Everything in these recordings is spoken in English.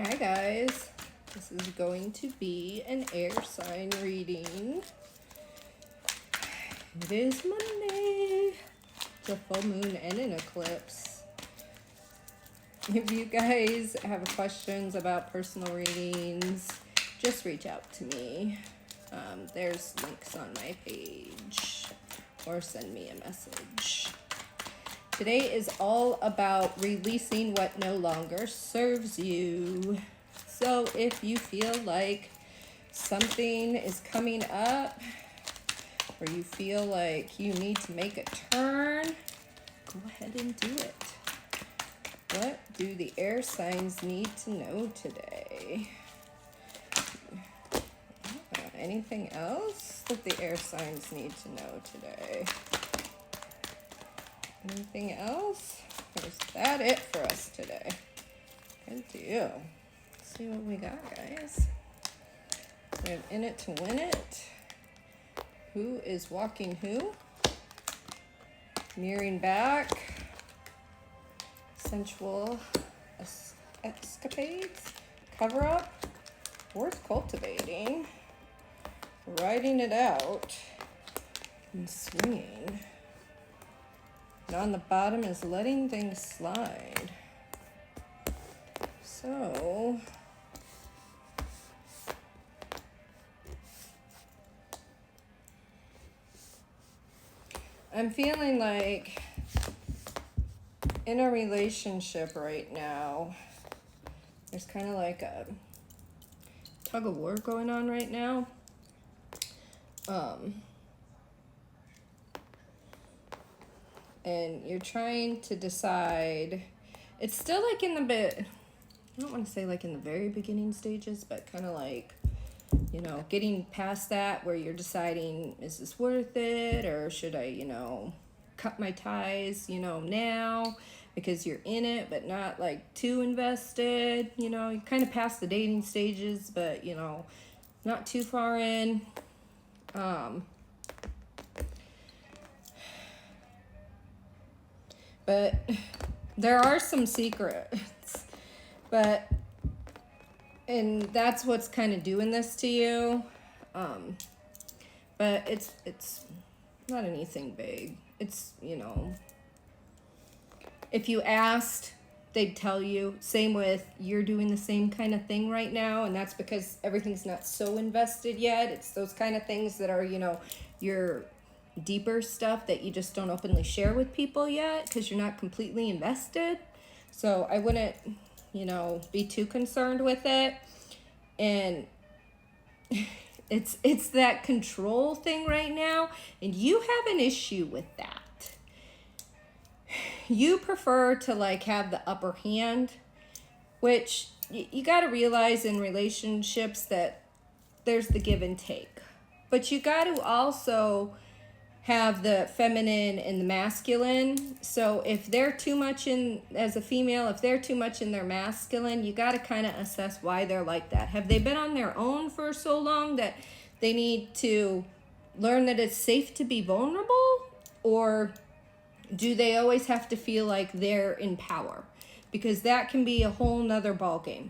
Hi guys, this is going to be an air sign reading. It is Monday. It's a full moon and an eclipse. If you guys have questions about personal readings, just reach out to me. There's links on my page or send me a message. Today is all about releasing what no longer serves you. So if you feel like something is coming up or you feel like you need to make a turn, go ahead and do it. What do the air signs need to know today? Anything else that the air signs need to know today? Anything else? Or is that it for us today? Good deal. Let's see what we got, guys. We have In It to Win It. Who is walking who? Mirroring back. Sensual escapades. Cover up. Worth cultivating. Riding it out. And swinging. And on the bottom is letting things slide. So, I'm feeling like in a relationship right now, there's kind of like a tug of war going on right now. And you're trying to decide, it's still like in the bit, I don't want to say like in the very beginning stages, but kind of like, you know, getting past that where you're deciding, is this worth it? Or should I, you know, cut my ties, you know, now because you're in it, but not like too invested, you know, you're kind of past the dating stages, but you know, not too far in. But there are some secrets, and that's what's kind of doing this to you. But it's not anything big. It's, you know, if you asked, they'd tell you. Same with, you're doing the same kind of thing right now, and that's because everything's not so invested yet. It's those kind of things that are, you know, your deeper stuff that you just don't openly share with people yet because you're not completely invested. So I wouldn't, you know, be too concerned with it. And it's that control thing right now, and you have an issue with that. You prefer to like have the upper hand, which you got to realize in relationships that there's the give and take. But you got to also have the feminine and the masculine. So if they're too much in, as a female, if they're too much in their masculine, you got to kind of assess why they're like that. Have they been on their own for so long that they need to learn that it's safe to be vulnerable? Or do they always have to feel like they're in power? Because that can be a whole nother ballgame.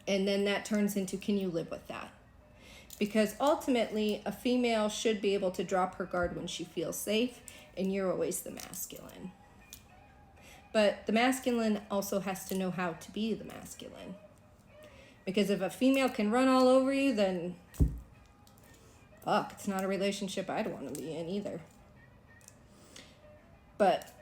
And then that turns into, can you live with that? Because ultimately, a female should be able to drop her guard when she feels safe, and you're always the masculine. But the masculine also has to know how to be the masculine. Because if a female can run all over you, then fuck, it's not a relationship I'd want to be in either. But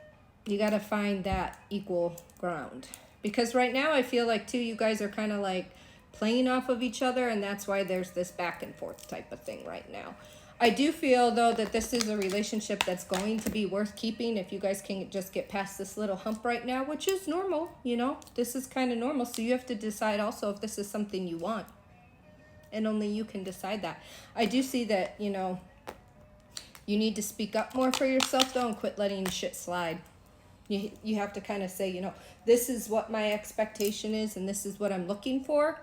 you got to find that equal ground. Because right now I feel like, too, you guys are kind of like playing off of each other, and that's why there's this back and forth type of thing right now. I do feel, though, that this is a relationship that's going to be worth keeping if you guys can just get past this little hump right now, which is normal, you know? This is kind of normal, so you have to decide also if this is something you want. And only you can decide that. I do see that, you know, you need to speak up more for yourself, though, and quit letting shit slide. You have to kind of say, you know, this is what my expectation is, and this is what I'm looking for.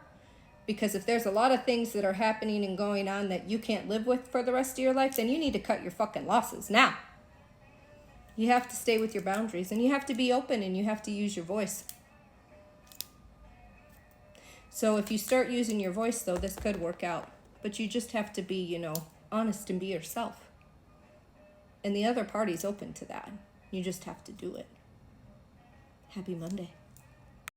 Because if there's a lot of things that are happening and going on that you can't live with for the rest of your life, then you need to cut your fucking losses now. You have to stay with your boundaries, and you have to be open, and you have to use your voice. So if you start using your voice, though, this could work out. But you just have to be, honest and be yourself. And the other party's open to that. You just have to do it. Happy Monday.